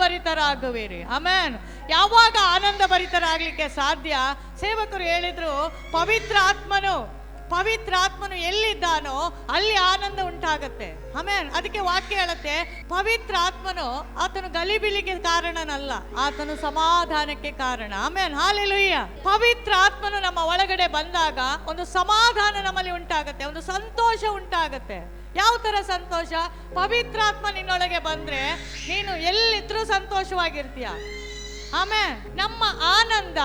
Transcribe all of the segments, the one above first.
ಭರಿತರಾಗುವಿರಿ. Amen. ಯಾವಾಗ ಆನಂದ ಭರಿತರಾಗಲಿಕ್ಕೆ ಸಾಧ್ಯ? ಸೇವಕರು ಹೇಳಿದ್ರು, ಪವಿತ್ರಾತ್ಮನು ಎಲ್ಲಿದ್ದಾನೋ ಅಲ್ಲಿ ಆನಂದ ಉಂಟಾಗತ್ತೆ. ಆಮೆನ್. ಅದಕ್ಕೆ ವಾಕ್ಯ ಹೇಳುತ್ತೆ, ಪವಿತ್ರಾತ್ಮನು ಆತನು ಗಲಿಬಿಲಿಗೆ ಕಾರಣನಲ್ಲ, ಆತನು ಸಮಾಧಾನಕ್ಕೆ ಕಾರಣ. ಆಮೆನ್. ಹಾಲೆಲೂಯ್ಯ. ಪವಿತ್ರಾತ್ಮನು ನಮ್ಮ ಒಳಗಡೆ ಬಂದಾಗ ಒಂದು ಸಮಾಧಾನ ನಮ್ಮಲ್ಲಿ ಉಂಟಾಗತ್ತೆ, ಒಂದು ಸಂತೋಷ ಉಂಟಾಗತ್ತೆ. ಯಾವ ತರ ಸಂತೋಷ? ಪವಿತ್ರಾತ್ಮ ನಿನ್ನೊಳಗೆ ಬಂದ್ರೆ ನೀನು ಎಲ್ಲಿದ್ರೂ ಸಂತೋಷವಾಗಿರ್ತೀಯ. ಆಮೇಲೆ ನಮ್ಮ ಆನಂದ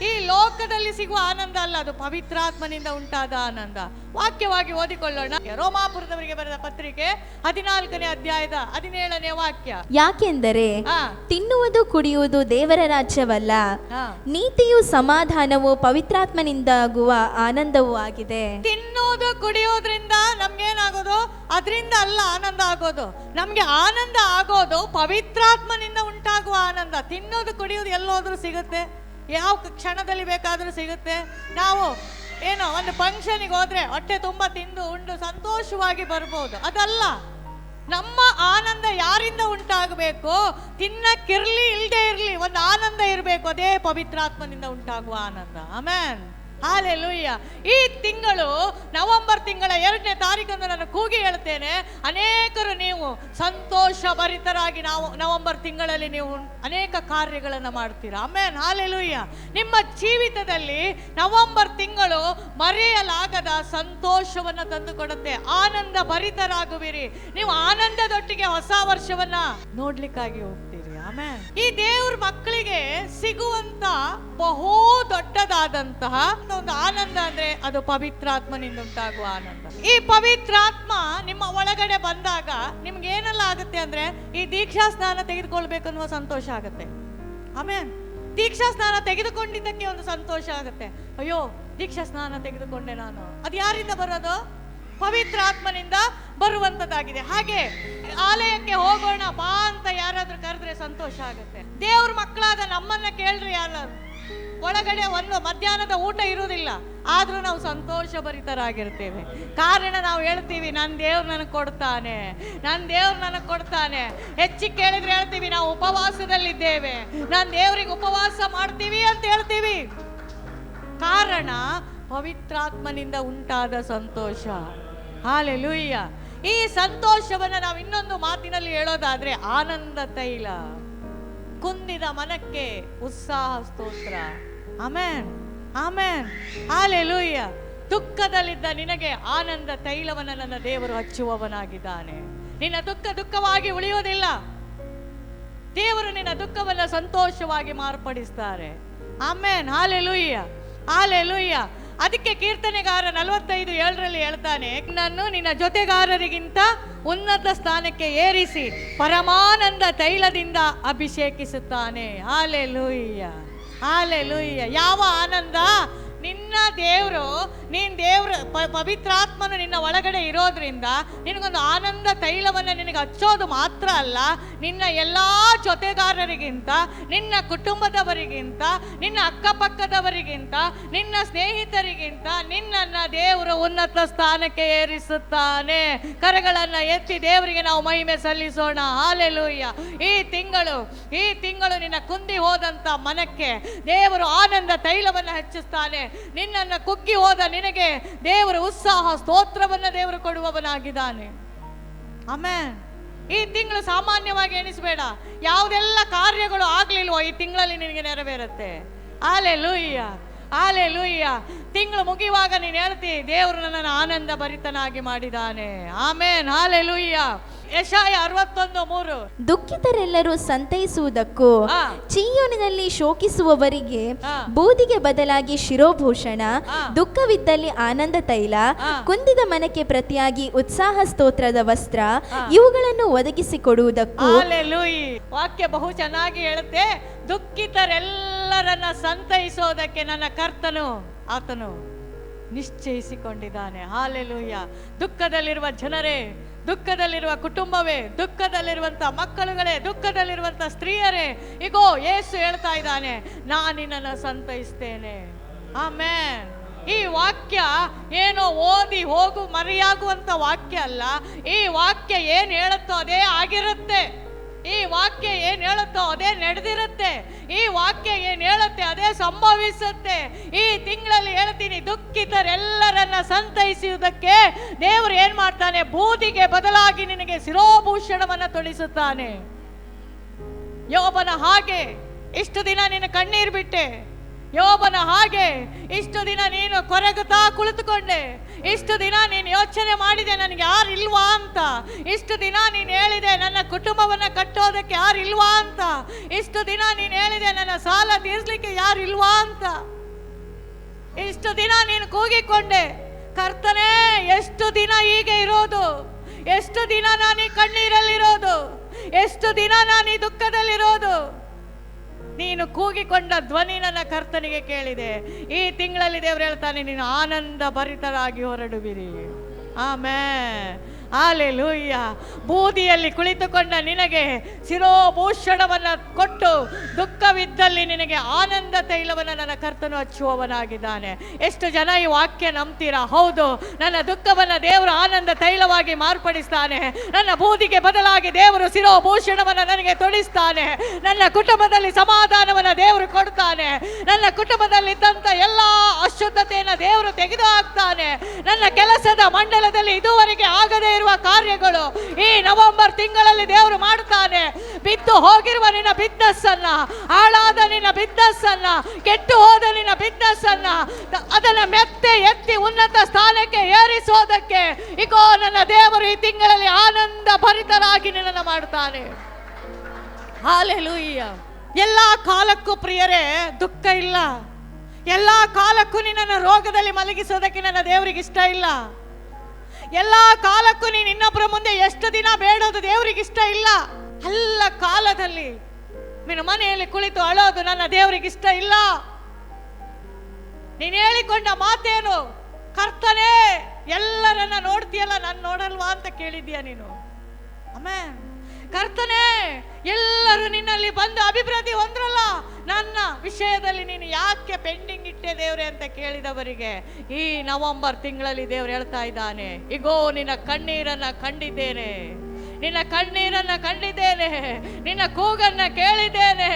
ಈ ಲೋಕದಲ್ಲಿ ಸಿಗುವ ಆನಂದ ಅಲ್ಲ, ಅದು ಪವಿತ್ರಾತ್ಮನಿಂದ ಉಂಟಾದ ಆನಂದ. ವಾಕ್ಯವಾಗಿ ಓದಿಕೊಳ್ಳೋಣ. ರೋಮಾಪುರದವರಿಗೆ ಬರೆದ ಪತ್ರಿಕೆ 14ನೇ ಅಧ್ಯಾಯದ 17ನೇ ವಾಕ್ಯ. ಯಾಕೆಂದರೆ ತಿನ್ನುವುದು ಕುಡಿಯುವುದು ದೇವರ ರಾಜ್ಯವಲ್ಲ, ನೀತಿಯು ಸಮಾಧಾನವು ಪವಿತ್ರಾತ್ಮನಿಂದಾಗುವ ಆನಂದವೂ ಆಗಿದೆ. ತಿನ್ನುವುದು ಕುಡಿಯೋದ್ರಿಂದ ನಮ್ಗೇನಾಗೋದು? ಅದರಿಂದ ಅಲ್ಲ ಆನಂದ ಆಗೋದು. ನಮ್ಗೆ ಆನಂದ ಆಗೋದು ಪವಿತ್ರಾತ್ಮನಿಂದ ಉಂಟಾಗುವ ಆನಂದ. ತಿನ್ನೋದು ಕುಡಿಯೋದು ಎಲ್ಲೋದ್ರೂ ಸಿಗುತ್ತೆ, ಯಾವ ಕ್ಷಣದಲ್ಲಿ ಬೇಕಾದರೂ ಸಿಗುತ್ತೆ. ನಾವು ಏನೋ ಒಂದು ಫಂಕ್ಷನಿಗೆ ಹೋದ್ರೆ ಹೊಟ್ಟೆ ತುಂಬ ತಿಂದು ಉಂಡು ಸಂತೋಷವಾಗಿ ಬರ್ಬೋದು, ಅದಲ್ಲ. ನಮ್ಮ ಆನಂದ ಯಾರಿಂದ ಉಂಟಾಗಬೇಕು? ತಿನ್ನಕ್ಕಿರ್ಲಿ ಇಲ್ಲದೆ ಇರಲಿ ಒಂದು ಆನಂದ ಇರಬೇಕು, ಅದೇ ಪವಿತ್ರಾತ್ಮನಿಂದ ಉಂಟಾಗುವ ಆನಂದ. ಆಮೆನ್. ಹಾಲೆಲೂಯ್ಯ. ಈ ತಿಂಗಳು ನವೆಂಬರ್ ತಿಂಗಳ 2ನೇ ತಾರೀಕಂದು ನಾನು ಕೂಗಿ ಹೇಳ್ತೇನೆ, ಅನೇಕರು ನೀವು ಸಂತೋಷ ಭರಿತರಾಗಿ ನವೆಂಬರ್ ತಿಂಗಳಲ್ಲಿ ನೀವು ಅನೇಕ ಕಾರ್ಯಗಳನ್ನು ಮಾಡ್ತೀರಾ. ಆಮೆನ್. ಹಾಲೆಲೂಯ್ಯ. ನಿಮ್ಮ ಜೀವಿತದಲ್ಲಿ ನವೆಂಬರ್ ತಿಂಗಳು ಮರೆಯಲಾಗದ ಸಂತೋಷವನ್ನು ತಂದುಕೊಡುತ್ತೆ. ಆನಂದ ಭರಿತರಾಗುವಿರಿ. ನೀವು ಆನಂದದೊಟ್ಟಿಗೆ ಹೊಸ ವರ್ಷವನ್ನ ನೋಡ್ಲಿಕ್ಕಾಗಿ ಹೋಗ್ತೀರಿ. ಆಮೆನ್. ಈ ದೇವ್ರ ಮಕ್ಕಳಿಗೆ ಸಿಗುವಂತ ಬಹು ದೊಡ್ಡದಾದಂತಹ ಒಂದು ಆನಂದ ಅಂದ್ರೆ ಅದು ಪವಿತ್ರಾತ್ಮನಿಂದ ಉಂಟಾಗುವ ಆನಂದ. ಈ ಪವಿತ್ರಾತ್ಮ ನಿಮ್ಮ ಒಳಗಡೆ ಬಂದಾಗ ನಿಮ್ಗೆ ಏನೆಲ್ಲ ಆಗುತ್ತೆ ಅಂದ್ರೆ, ಈ ದೀಕ್ಷಾ ಸ್ನಾನ ತೆಗೆದುಕೊಳ್ಬೇಕು ಅನ್ನುವ ಸಂತೋಷ ಆಗುತ್ತೆ. ಆಮೇನ್. ದೀಕ್ಷಾ ಸ್ನಾನ ತೆಗೆದುಕೊಂಡಿದ್ದಕ್ಕೆ ಒಂದು ಸಂತೋಷ ಆಗುತ್ತೆ. ಅಯ್ಯೋ, ದೀಕ್ಷಾ ಸ್ನಾನ ತೆಗೆದುಕೊಂಡೆ ನಾನು. ಅದು ಯಾರಿಂದ ಬರೋದು? ಪವಿತ್ರಾತ್ಮನಿಂದ ಬರುವಂತದ್ದಾಗಿದೆ. ಹಾಗೆ ಆಲಯಕ್ಕೆ ಹೋಗೋಣ ಬಾ ಅಂತ ಯಾರಾದ್ರೂ ಕರೆದ್ರೆ ಸಂತೋಷ ಆಗುತ್ತೆ. ದೇವ್ರ ಮಕ್ಕಳಾದ ನಮ್ಮನ್ನ ಕೇಳ್ರಿ, ಯಾರಾದ್ರು ಒಳಗಡೆ ಒಂದು ಮಧ್ಯಾಹ್ನದ ಊಟ ಇರುವುದಿಲ್ಲ, ಆದ್ರೂ ನಾವು ಸಂತೋಷ ಭರಿತರಾಗಿರ್ತೇವೆ. ಕಾರಣ ನಾವು ಹೇಳ್ತೀವಿ, ನನ್ನ ದೇವ್ರು ನನಗೆ ಕೊಡ್ತಾನೆ, ನನ್ನ ದೇವ್ರು ನನಗೆ ಕೊಡ್ತಾನೆ. ಹೆಚ್ಚಿಗೆ ಕೇಳಿದ್ರೆ ಹೇಳ್ತೀವಿ ನಾವು ಉಪವಾಸದಲ್ಲಿದ್ದೇವೆ, ನಾನು ದೇವ್ರಿಗೆ ಉಪವಾಸ ಮಾಡ್ತೀವಿ ಅಂತ ಹೇಳ್ತೀವಿ. ಕಾರಣ ಪವಿತ್ರಾತ್ಮನಿಂದ ಉಂಟಾದ ಸಂತೋಷ. ಹಾಲೆಲೂಯ್ಯ. ಈ ಸಂತೋಷವನ್ನ ನಾವು ಇನ್ನೊಂದು ಮಾತಿನಲ್ಲಿ ಹೇಳೋದಾದ್ರೆ ಆನಂದ ತೈಲ. ಕುಂದಿದ ಮನಕ್ಕೆ ಉತ್ಸಾಹ ಸ್ತೋತ್ರ. ಆಮೆನ್. ಆಮೆನ್. ಹಾಲೆಲೂಯ್ಯ. ದುಃಖದಲ್ಲಿದ್ದ ನಿನಗೆ ಆನಂದ ತೈಲವನ್ನು ನನ್ನ ದೇವರು ಹಚ್ಚುವವನಾಗಿದ್ದಾನೆ. ನಿನ್ನ ದುಃಖವಾಗಿ ಉಳಿಯೋದಿಲ್ಲ. ದೇವರು ನಿನ್ನ ದುಃಖವನ್ನ ಸಂತೋಷವಾಗಿ ಮಾರ್ಪಡಿಸ್ತಾರೆ. ಆಮೆನ್. ಹಾಲೆಲೂಯ್ಯ. ಹಾಲೆಲೂಯ್ಯ. ಅದಕ್ಕೆ ಕೀರ್ತನೆಗಾರ 45:7 ಹೇಳ್ತಾನೆ, ನನ್ನನ್ನು ನಿನ್ನ ಜೊತೆಗಾರರಿಗಿಂತ ಉನ್ನತ ಸ್ಥಾನಕ್ಕೆ ಏರಿಸಿ ಪರಮಾನಂದ ತೈಲದಿಂದ ಅಭಿಷೇಕಿಸುತ್ತಾನೆ. ಹಾಲೆಲೂಯ್ಯ. ಹಾಲೆಲೂಯ್ಯ. ಯಾವ ಆನಂದ? ನಿನ್ನ ದೇವರು, ನೀನ್ ದೇವ್ರ ಪವಿತ್ರಾತ್ಮನು ನಿನ್ನ ಒಳಗಡೆ ಇರೋದ್ರಿಂದ ನಿನಗೊಂದು ಆನಂದ ತೈಲವನ್ನು ನಿನಗೆ ಹಚ್ಚೋದು ಮಾತ್ರ ಅಲ್ಲ, ನಿನ್ನ ಎಲ್ಲಾ ಜೊತೆಗಾರರಿಗಿಂತ, ನಿನ್ನ ಕುಟುಂಬದವರಿಗಿಂತ, ನಿನ್ನ ಅಕ್ಕಪಕ್ಕದವರಿಗಿಂತ, ನಿನ್ನ ಸ್ನೇಹಿತರಿಗಿಂತ ನಿನ್ನನ್ನ ದೇವರು ಉನ್ನತ ಸ್ಥಾನಕ್ಕೆ ಏರಿಸುತ್ತಾನೆ. ಕರಗಳನ್ನ ಎತ್ತಿ ದೇವರಿಗೆ ನಾವು ಮಹಿಮೆ ಸಲ್ಲಿಸೋಣ. ಹಾಲೆಲೂಯ್ಯ. ಈ ತಿಂಗಳು ನಿನ್ನ ಕುಂದಿ ಹೋದಂತ ಮನಕ್ಕೆ ದೇವರು ಆನಂದ ತೈಲವನ್ನು ಹೆಚ್ಚಿಸ್ತಾನೆ. ನಿನ್ನನ್ನು ಕುಗ್ಗಿ ಹೋದ ನಿನಗೆ ದೇವರು ಉತ್ಸಾಹ ಸ್ತೋತ್ರವನ್ನು ದೇವರು ಕೊಡುವವನಾಗಿದ್ದಾನೆ. ಆಮೆನ್. ಈ ತಿಂಗಳು ಸಾಮಾನ್ಯವಾಗಿ ಎಣಿಸಬೇಡ. ಯಾವುದೆಲ್ಲ ಕಾರ್ಯಗಳು ಆಗ್ಲಿಲ್ವೋ ಈ ತಿಂಗಳಲ್ಲಿ ನಿನಗೆ ನೆರವೇರುತ್ತೆ. ಹಾಲೆಲೂಯ್ಯ. ಹಾಲೆಲೂಯ್ಯ. ತಿಂಗಳು ಮುಗಿಯುವಾಗ ನೀನು ಹೇಳ್ತಿ, ದೇವರು ನನ್ನನ್ನು ಆನಂದ ಭರಿತನಾಗಿ ಮಾಡಿದ್ದಾನೆ. ಆಮೆನ್. ಹಾಲೆಲೂಯ್ಯ. ಯೆಶಾಯ 61:3 ದುಃಖಿತರೆಲ್ಲರೂ ಸಂತೈಸುವುದಕ್ಕೂ ಚೀಯೋನಿನಲ್ಲಿ ಶೋಕಿಸುವವರಿಗೆ ಬೂದಿಗೆ ಬದಲಾಗಿ ಶಿರೋಭೂಷಣ, ದುಃಖವಿದ್ದಲ್ಲಿ ಆನಂದ ತೈಲ, ಕುಂದಿದ ಮನಕ್ಕೆ ಪ್ರತಿಯಾಗಿ ಉತ್ಸಾಹ ಸ್ತೋತ್ರದ ವಸ್ತ್ರ, ಇವುಗಳನ್ನು ಒದಗಿಸಿಕೊಡುವುದಕ್ಕೂ. ಹಾಲೆಲೂಯ್ಯ. ವಾಕ್ಯ ಬಹು ಚೆನ್ನಾಗಿ ಹೇಳುತ್ತೆ, ದುಃಖಿತರೆಲ್ಲರನ್ನ ಸಂತೈಸೋದಕ್ಕೆ ನನ್ನ ಕರ್ತನು ಆತನು ನಿಶ್ಚಯಿಸಿಕೊಂಡಿದ್ದಾನೆ. ಹಾಲೆಲೂಯ್ಯ. ದುಃಖದಲ್ಲಿರುವ ಜನರೇ, ದುಃಖದಲ್ಲಿರುವ ಕುಟುಂಬವೇ, ದುಃಖದಲ್ಲಿರುವಂತ ಮಕ್ಕಳುಗಳೇ, ದುಃಖದಲ್ಲಿರುವಂತ ಸ್ತ್ರೀಯರೇ, ಈಗೋ ಯೇಸು ಹೇಳ್ತಾ ಇದ್ದಾನೆ, ನಾನು ನಿನ್ನನ್ನು ಸಂತೈಸ್ತೇನೆ. ಆಮೆನ್. ಈ ವಾಕ್ಯ ಏನೋ ಓದಿ ಹೋಗು ಮರೆಯಾಗುವಂತ ವಾಕ್ಯ ಅಲ್ಲ. ಈ ವಾಕ್ಯ ಏನ್ ಹೇಳುತ್ತೋ ಅದೇ ಆಗಿರುತ್ತೆ. ಈ ವಾಕ್ಯ ಏನ್ ಹೇಳುತ್ತೋ ಅದೇ ನಡೆದಿರುತ್ತೆ. ಈ ವಾಕ್ಯ ಏನ್ ಹೇಳುತ್ತೆ ಅದೇ ಸಂಭವಿಸುತ್ತೆ. ಈ ತಿಂಗಳಲ್ಲಿ ಹೇಳ್ತೀನಿ, ದುಃಖಿತರೆಲ್ಲರನ್ನ ಸಂತೈಸುವುದಕ್ಕೆ ದೇವರು ಏನ್ ಮಾಡ್ತಾನೆ? ಬೂದಿಗೆ ಬದಲಾಗಿ ನಿನಗೆ ಶಿರೋಭೂಷಣವನ್ನ ತೊಡಿಸುತ್ತಾನೆ. ಯೋಬನ ಹಾಗೆ ಇಷ್ಟು ದಿನ ನೀನು ಕಣ್ಣೀರು ಬಿಟ್ಟೆ, ಯೋಬನ ಹಾಗೆ ಇಷ್ಟು ದಿನ ನೀನು ಕೊರಗುತ್ತಾ ಕುಳಿತುಕೊಂಡೆ, ಇಷ್ಟು ದಿನ ನೀನು ಯೋಚನೆ ಮಾಡಿದೆ ನನಗೆ ಯಾರು ಇಲ್ವಾ ಅಂತ, ಇಷ್ಟು ದಿನ ನೀನು ಹೇಳಿದೆ ನನ್ನ ಕುಟುಂಬವನ್ನ ಕಟ್ಟೋದಕ್ಕೆ ಯಾರು ಇಲ್ವಾ ಅಂತ, ಇಷ್ಟು ದಿನ ನೀನು ಹೇಳಿದೆ ನನ್ನ ಸಾಲ ತೀರಿಸಲಿಕ್ಕೆ ಯಾರು ಇಲ್ವಾ ಅಂತ, ಇಷ್ಟು ದಿನ ನೀನು ಕೂಗಿಕೊಂಡೆ. ಕರ್ತನೇ, ಎಷ್ಟು ದಿನ ಹೀಗೆ ಇರೋದು? ಎಷ್ಟು ದಿನ ನಾನು ಈ ಕಣ್ಣೀರಲ್ಲಿರೋದು? ಎಷ್ಟು ದಿನ ನಾನು ಈ ದುಃಖದಲ್ಲಿರೋದು? ನೀನು ಕೂಗಿಕೊಂಡ ಧ್ವನಿ ನನ್ನ ಕರ್ತನಿಗೆ ಕೇಳಿದೆ. ಈ ತಿಂಗಳಲ್ಲಿ ದೇವರು ಹೇಳ್ತಾನೆ, ನೀನು ಆನಂದ ಭರಿತರಾಗಿ ಹೊರಡುವಿರಿ. Amen, hallelujah. ಬೂದಿಯಲ್ಲಿ ಕುಳಿತುಕೊಂಡ ನಿನಗೆ ಶಿರೋಭೂಷಣವನ್ನು ಕೊಟ್ಟು ದುಃಖವಿದ್ದಲ್ಲಿ ನಿನಗೆ ಆನಂದ ತೈಲವನ್ನು ನನ್ನ ಕರ್ತನು ಹಚ್ಚುವವನಾಗಿದ್ದಾನೆ. ಎಷ್ಟು ಜನ ಈ ವಾಕ್ಯ ನಂಬ್ತೀರಾ? ಹೌದು, ನನ್ನ ದುಃಖವನ್ನು ದೇವರು ಆನಂದ ತೈಲವಾಗಿ ಮಾರ್ಪಡಿಸ್ತಾನೆ. ನನ್ನ ಬೂದಿಗೆ ಬದಲಾಗಿ ದೇವರು ಶಿರೋಭೂಷಣವನ್ನು ನನಗೆ ತೊಡಿಸ್ತಾನೆ. ನನ್ನ ಕುಟುಂಬದಲ್ಲಿ ಸಮಾಧಾನವನ್ನು ದೇವರು ಕೊಡ್ತಾನೆ. ನನ್ನ ಕುಟುಂಬದಲ್ಲಿದ್ದಂಥ ಎಲ್ಲ ಅಶುದ್ಧತೆಯನ್ನು ದೇವರು ತೆಗೆದು ಹಾಕ್ತಾನೆ. ನನ್ನ ಕೆಲಸದ ಮಂಡಲದಲ್ಲಿ ಇದುವರೆಗೆ ಆಗದೇ ಇರುವ ಕಾರ್ಯಗಳು ಈ ನವೆಂಬರ್ ತಿಂಗಳಲ್ಲಿ ದೇವರು ಮಾಡ್ತಾನೆ. ಬಿದ್ದು ಹೋಗಿರುವ ನಿನ್ನ ಬಿಸ್ನೆಸ್ ಅನ್ನ, ಹಾಳಾದ ನಿನ್ನ ಬಿಸ್ನೆಸ್ ಅನ್ನ, ಕೆಟ್ಟು ಹೋದ ನಿನ್ನ ಬಿಸ್ನೆಸ್ ಅನ್ನ ಅದನ್ನ ಮೆತ್ತೆ ಎತ್ತಿ ಉನ್ನತ ಸ್ಥಾನಕ್ಕೆ ಏರಿಸೋದಕ್ಕೆ ಇಗೋ ನನ್ನ ದೇವರು ಈ ತಿಂಗಳಲ್ಲಿ ಆನಂದ ಭರಿತರಾಗಿ ನಿನ್ನನ್ನು ಮಾಡ್ತಾನೆ. ಹಲ್ಲೆಲೂಯ. ಎಲ್ಲಾ ಕಾಲಕ್ಕೂ ಪ್ರಿಯರೇ ದುಃಖ ಇಲ್ಲ. ಎಲ್ಲಾ ಕಾಲಕ್ಕೂ ನಿನ್ನನ್ನು ರೋಗದಲ್ಲಿ ಮಲಗಿಸೋದಕ್ಕೆ ನನ್ನ ದೇವರಿಗೆ ಇಷ್ಟ ಇಲ್ಲ. ಎಲ್ಲಾ ಕಾಲಕ್ಕೂ ನೀನು ಇನ್ನೊಬ್ಬರ ಮುಂದೆ ಎಷ್ಟು ದಿನ ಬೇಡೋದು ದೇವರಿಗೆ ಇಷ್ಟ ಇಲ್ಲ. ಎಲ್ಲ ಕಾಲದಲ್ಲಿ ನಿನ್ನ ಮನೆಯಲ್ಲಿ ಕುಳಿತು ಅಳೋದು ನನ್ನ ದೇವರಿಗೆ ಇಷ್ಟ ಇಲ್ಲ. ನೀನು ಹೇಳಿಕೊಂಡ ಮಾತೇನು? ಕರ್ತನೇ, ಎಲ್ಲರನ್ನ ನೋಡ್ತೀಯಲ್ಲ, ನಾನು ನೋಡಲ್ವಾ ಅಂತ ಕೇಳಿದ್ಯಾ ನೀನು? ಆಮೆನ್. ಕರ್ತನೇ, ಎಲ್ಲರೂ ನಿನ್ನಲ್ಲಿ ಬಂದು ಅಭಿವೃದ್ಧಿ ಹೊಂದ್ರಲ್ಲ, ನನ್ನ ವಿಷಯದಲ್ಲಿ ನೀನು ಯಾಕೆ ಪೆಂಡಿಂಗ್ ಇಟ್ಟೆ ದೇವ್ರೆ ಅಂತ ಕೇಳಿದವರಿಗೆ ಈ ನವೆಂಬರ್ ತಿಂಗಳಲ್ಲಿ ದೇವ್ರು ಹೇಳ್ತಾ ಇದ್ದಾನೆ, ಇಗೋ ನಿನ್ನ ಕಣ್ಣೀರನ್ನ ಕಂಡಿದ್ದೇನೆ, ನಿನ್ನ ಕಣ್ಣೀರನ್ನ ಕಂಡಿದ್ದೇನೆ, ನಿನ್ನ ಕೂಗನ್ನ ಕೇಳಿದ್ದೇನೆ,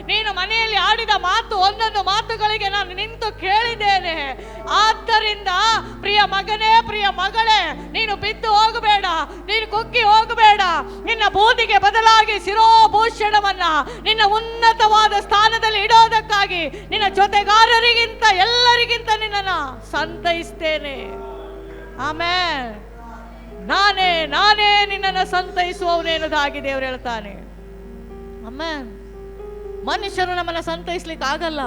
ನೀನು ಮನೆಯಲ್ಲಿ ಆಡಿದ ಮಾತು ಒಂದೊಂದು ಮಾತುಗಳಿಗೆ ನಾನು ನಿಂತು ಕೇಳಿದ್ದೇನೆ. ಆದ್ದರಿಂದ ಪ್ರಿಯ ಮಗನೇ, ಪ್ರಿಯ ಮಗಳೇ, ನೀನು ಬಿದ್ದು ಹೋಗಬೇಡ, ನೀನು ಕುಗ್ಗಿ ಹೋಗಬೇಡ. ನಿನ್ನ ಬೂದಿಗೆ ಬದಲಾಗಿ ಶಿರೋಭೂಷಣವನ್ನ ನಿನ್ನ ಉನ್ನತವಾದ ಸ್ಥಾನದಲ್ಲಿ ಇಡೋದಕ್ಕಾಗಿ ನಿನ್ನ ಜೊತೆಗಾರರಿಗಿಂತ ಎಲ್ಲರಿಗಿಂತ ನಿನ್ನನ್ನು ಸಂತೈಸ್ತೇನೆ. ಆಮೆನ್. ನಾನೇ ನಿನ್ನನ್ನು ಸಂತೈಸುವವನೇನದಾಗಿ ದೇವರು ಹೇಳ್ತಾನೆ. ಆಮೆನ್. ಮನುಷ್ಯರು ನಮ್ಮನ್ನ ಸಂತೈಸ್ಲಿಕ್ಕೆ ಆಗಲ್ಲ.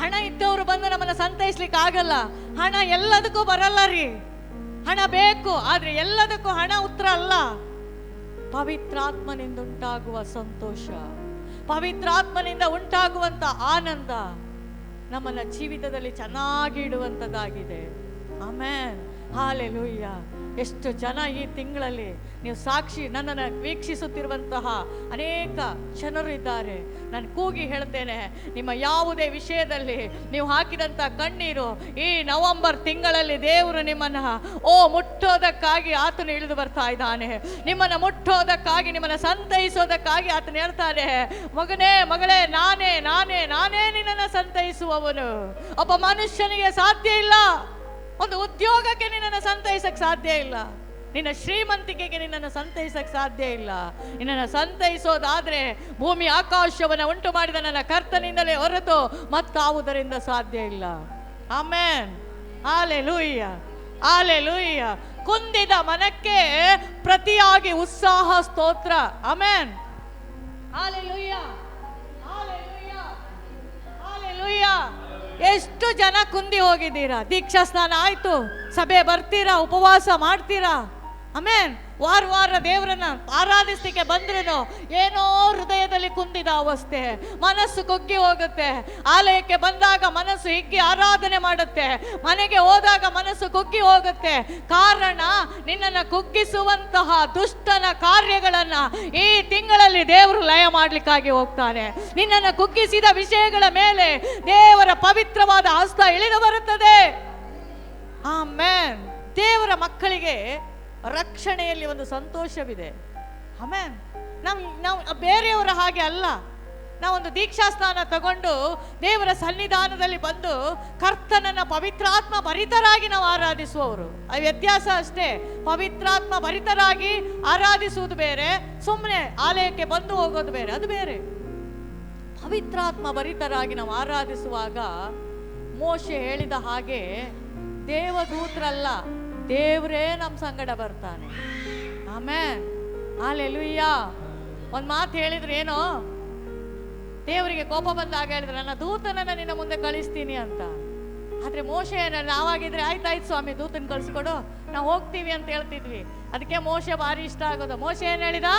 ಹಣ ಇದ್ದವರು ಬಂದು ನಮ್ಮನ್ನ ಸಂತೈಸ್ಲಿಕ್ಕೆ ಆಗಲ್ಲ. ಹಣ ಎಲ್ಲದಕ್ಕೂ ಬರಲ್ಲ ರೀ. ಹಣ ಬೇಕು, ಆದ್ರೆ ಎಲ್ಲದಕ್ಕೂ ಹಣ ಉತ್ತರ ಅಲ್ಲ. ಪವಿತ್ರಾತ್ಮನಿಂದ ಉಂಟಾಗುವ ಸಂತೋಷ, ಪವಿತ್ರಾತ್ಮನಿಂದ ಉಂಟಾಗುವಂತ ಆನಂದ ನಮ್ಮನ್ನ ಜೀವಿತದಲ್ಲಿ ಚೆನ್ನಾಗಿ ಇಡುವಂತದ್ದಾಗಿದೆ. Amen, hallelujah. ಎಷ್ಟು ಜನ ಈ ತಿಂಗಳಲ್ಲಿ ನೀವು ಸಾಕ್ಷಿ ನನ್ನನ್ನು ವೀಕ್ಷಿಸುತ್ತಿರುವಂತಹ ಅನೇಕ ಜನರು ಇದ್ದಾರೆ. ನಾನು ಕೂಗಿ ಹೇಳ್ತೇನೆ, ನಿಮ್ಮ ಯಾವುದೇ ವಿಷಯದಲ್ಲಿ ನೀವು ಹಾಕಿದಂಥ ಕಣ್ಣೀರು ಈ ನವೆಂಬರ್ ತಿಂಗಳಲ್ಲಿ ದೇವರು ನಿಮ್ಮನ್ನು ಮುಟ್ಟೋದಕ್ಕಾಗಿ ಆತನು ಇಳಿದು ಬರ್ತಾ ಇದ್ದಾನೆ. ನಿಮ್ಮನ್ನು ಮುಟ್ಟೋದಕ್ಕಾಗಿ, ನಿಮ್ಮನ್ನು ಸಂತೈಸೋದಕ್ಕಾಗಿ ಆತನು ಹೇಳ್ತಾನೆ, ಮಗನೇ ಮಗಳೇ, ನಾನೇ ನಿನ್ನನ್ನು ಸಂತೈಸುವವನು. ಒಬ್ಬ ಮನುಷ್ಯನಿಗೆ ಸಾಧ್ಯ ಇಲ್ಲ. ಒಂದು ಉದ್ಯೋಗಕ್ಕೆ ನಿನ್ನನ್ನು ಸಂತೈಸಕ್ಕೆ ಸಾಧ್ಯ ಇಲ್ಲ. ನಿನ್ನ ಶ್ರೀಮಂತಿಕೆಗೆ ನಿನ್ನನ್ನು ಸಂತೈಸಕ್ಕೆ ಸಾಧ್ಯ ಇಲ್ಲ. ನಿನ್ನನ್ನು ಸಂತೈಸೋದಾದ್ರೆ ಭೂಮಿ ಆಕಾಶವನ್ನು ಉಂಟು ಮಾಡಿದ ನನ್ನ ಕರ್ತನಿಂದಲೇ ಹೊರತು ಮತ್ತಾವುದರಿಂದ ಸಾಧ್ಯ ಇಲ್ಲ. Amen, hallelujah, hallelujah. ಕುಂದಿದ ಮನಕ್ಕೆ ಪ್ರತಿಯಾಗಿ ಉತ್ಸಾಹ ಸ್ತೋತ್ರ. Amen, hallelujah, hallelujah, hallelujah. ಎಷ್ಟು ಜನ ಕುಂದಿ ಹೋಗಿದ್ದೀರಾ? ದೀಕ್ಷಾ ಸ್ನಾನ ಆಯ್ತು, ಸಭೆ ಬರ್ತೀರಾ, ಉಪವಾಸ ಮಾಡ್ತೀರಾ, ಆಮೇನ್, ವಾರ ದೇವರನ್ನ ಆರಾಧಿಸ್ಲಿಕ್ಕೆ ಬಂದ್ರೂ ಏನೋ ಹೃದಯದಲ್ಲಿ ಕುಂದಿದ ಅವಸ್ಥೆ, ಮನಸ್ಸು ಕುಗ್ಗಿ ಹೋಗುತ್ತೆ. ಆಲಯಕ್ಕೆ ಬಂದಾಗ ಮನಸ್ಸು ಹಿಗ್ಗಿ ಆರಾಧನೆ ಮಾಡುತ್ತೆ, ಮನೆಗೆ ಹೋದಾಗ ಮನಸ್ಸು ಕುಗ್ಗಿ ಹೋಗುತ್ತೆ. ಕಾರಣ, ನಿನ್ನನ್ನು ಕುಗ್ಗಿಸುವಂತಹ ದುಷ್ಟನ ಕಾರ್ಯಗಳನ್ನ ಈ ತಿಂಗಳಲ್ಲಿ ದೇವರು ಲಯ ಮಾಡ್ಲಿಕ್ಕಾಗಿ ಹೋಗ್ತಾನೆ. ನಿನ್ನನ್ನು ಕುಗ್ಗಿಸಿದ ವಿಷಯಗಳ ಮೇಲೆ ದೇವರ ಪವಿತ್ರವಾದ ಹಸ್ತ ಇಳಿದು ಬರುತ್ತದೆ. ಆಮೆನ್. ದೇವರ ಮಕ್ಕಳಿಗೆ ರಕ್ಷಣೆಯಲ್ಲಿ ಒಂದು ಸಂತೋಷವಿದೆ. ಆಮೆನ್. ನಾವು ಬೇರೆಯವರ ಹಾಗೆ ಅಲ್ಲ. ನಾವೊಂದು ದೀಕ್ಷಾ ಸ್ನಾನ ತಗೊಂಡು ದೇವರ ಸನ್ನಿಧಾನದಲ್ಲಿ ಬಂದು ಕರ್ತನನ್ನ ಪವಿತ್ರಾತ್ಮ ಭರಿತರಾಗಿ ನಾವು ಆರಾಧಿಸುವವರು. ಆ ವ್ಯತ್ಯಾಸ ಅಷ್ಟೇ. ಪವಿತ್ರಾತ್ಮ ಭರಿತರಾಗಿ ಆರಾಧಿಸುವುದು ಬೇರೆ, ಸುಮ್ಮನೆ ಆಲಯಕ್ಕೆ ಬಂದು ಹೋಗೋದು ಬೇರೆ, ಅದು ಬೇರೆ. ಪವಿತ್ರಾತ್ಮ ಭರಿತರಾಗಿ ನಾವು ಆರಾಧಿಸುವಾಗ ಮೋಶೆ ಹೇಳಿದ ಹಾಗೆ ದೇವದೂತರಲ್ಲ, ದೇವರೇ ನಮ್ಮ ಸಂಗಡ ಬರ್ತಾನೆ. ಆಮೇನ್, ಹಲ್ಲೆಲೂಯ. ಒಂದು ಮಾತು ಹೇಳಿದ್ರು, ಏನೋ ದೇವರಿಗೆ ಕೋಪ ಬಂದಾಗ ಹೇಳಿದ್ರೆ, ನನ್ನ ದೂತನನ್ನ ನಿನ್ನ ಮುಂದೆ ಕಳಿಸ್ತೀನಿ ಅಂತ. ಆದ್ರೆ ಮೋಶೆ ನಾವಾಗಿದ್ರೆ ಆಯ್ತಾಯ್ತು ಸ್ವಾಮಿ, ದೂತನ್ ಕಳಿಸ್ಕೊಡು, ನಾವು ಹೋಗ್ತೀವಿ ಅಂತ ಹೇಳ್ತಿದ್ವಿ. ಅದಕ್ಕೆ ಮೋಶೆ ಭಾರಿ ಇಷ್ಟ ಆಗೋದು. ಮೋಶೆ ಏನ್ ಹೇಳಿದ?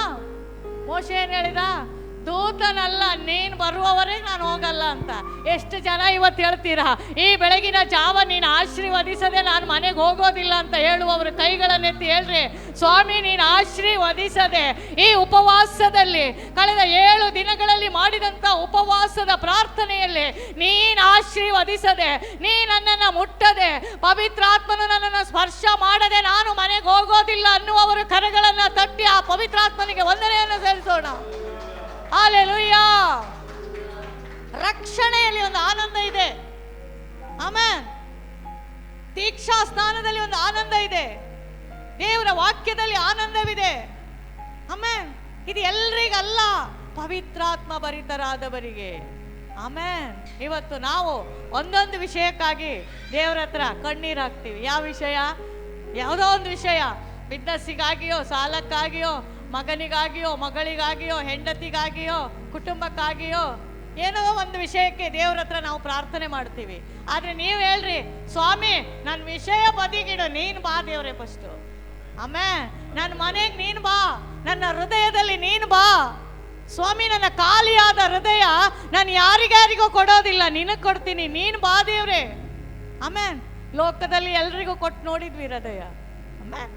ದೂತನಲ್ಲ, ನೀನ್ ಬರುವವರೆಗೆ ನಾನು ಹೋಗಲ್ಲ ಅಂತ. ಎಷ್ಟು ಜನ ಇವತ್ತು ಹೇಳ್ತೀರಾ, ಈ ಬೆಳಗಿನ ಜಾವ ನೀನು ಆಶೀರ್ವದಿಸದೆ ನಾನು ಮನೆಗೆ ಹೋಗೋದಿಲ್ಲ ಅಂತ ಹೇಳುವವರು ಕೈಗಳನ್ನೆತ್ತಿ ಹೇಳ್ರಿ. ಸ್ವಾಮಿ, ನೀನು ಆಶೀರ್ವದಿಸದೆ ಈ ಉಪವಾಸದಲ್ಲಿ ಕಳೆದ 7 ದಿನಗಳಲ್ಲಿ ಮಾಡಿದಂತ ಉಪವಾಸದ ಪ್ರಾರ್ಥನೆಯಲ್ಲಿ ನೀನು ಆಶೀರ್ವದಿಸದೆ, ನೀ ನನ್ನನ್ನು ಮುಟ್ಟದೆ, ಪವಿತ್ರಾತ್ಮನು ನನ್ನನ್ನು ಸ್ಪರ್ಶ ಮಾಡದೆ ನಾನು ಮನೆಗೆ ಹೋಗೋದಿಲ್ಲ ಅನ್ನುವವರು ಕರಗಳನ್ನ ತಟ್ಟಿ ಆ ಪವಿತ್ರಾತ್ಮನಿಗೆ ವಂದನೆಯನ್ನು ಸಲ್ಲಿಸೋಣ. ಹಲ್ಲೆಲೂಯ. ರಕ್ಷಣೆಯಲ್ಲಿ ಒಂದು ಆನಂದ ಇದೆ. ಆಮೆನ್. ದೀಕ್ಷಾ ಸ್ನಾನದಲ್ಲಿ ಒಂದು ಆನಂದ ಇದೆ. ದೇವರ ವಾಕ್ಯದಲ್ಲಿ ಆನಂದವಿದೆ. ಆಮೆನ್. ಇದು ಎಲ್ರಿಗಲ್ಲ, ಪವಿತ್ರಾತ್ಮ ಭರಿತರಾದವರಿಗೆ. ಆಮೆನ್. ಇವತ್ತು ನಾವು ಒಂದೊಂದು ವಿಷಯಕ್ಕಾಗಿ ದೇವರ ಹತ್ರ ಕಣ್ಣೀರು ಹಾಕ್ತೀವಿ. ಯಾವ ವಿಷಯ? ಯಾವುದೋ ಒಂದು ವಿಷಯ, ಬಿಸ್ನೆಸ್ಸಿಗಾಗಿಯೋ, ಸಾಲಕ್ಕಾಗಿಯೋ, ಮಗನಿಗಾಗಿಯೋ, ಮಗಳಿಗಾಗಿಯೋ, ಹೆಂಡತಿಗಾಗಿಯೋ, ಕುಟುಂಬಕ್ಕಾಗಿಯೋ, ಏನೋ ಒಂದು ವಿಷಯಕ್ಕೆ ದೇವ್ರ ಹತ್ರ ನಾವು ಪ್ರಾರ್ಥನೆ ಮಾಡ್ತೀವಿ. ಆದ್ರೆ ನೀವು ಹೇಳ್ರಿ, ಸ್ವಾಮಿ ನನ್ನ ವಿಷಯ ಬದಿಗಿಡು, ನೀನು ಬಾ ದೇವ್ರೆ ಫಸ್ಟು. ಆಮೇಲೆ ನನ್ನ ಮನೆಗೆ ನೀನು ಬಾ, ನನ್ನ ಹೃದಯದಲ್ಲಿ ನೀನು ಬಾ ಸ್ವಾಮಿ. ನನ್ನ ಖಾಲಿಯಾದ ಹೃದಯ ನಾನು ಯಾರಿಗಾರಿಗೂ ಕೊಡೋದಿಲ್ಲ, ನಿನಗೆ ಕೊಡ್ತೀನಿ, ನೀನು ಬಾ ದೇವ್ರೆ. ಆಮೇಲೆ ಲೋಕದಲ್ಲಿ ಎಲ್ರಿಗೂ ಕೊಟ್ಟು ನೋಡಿದ್ವಿ ಹೃದಯ. ಆಮೇಲೆ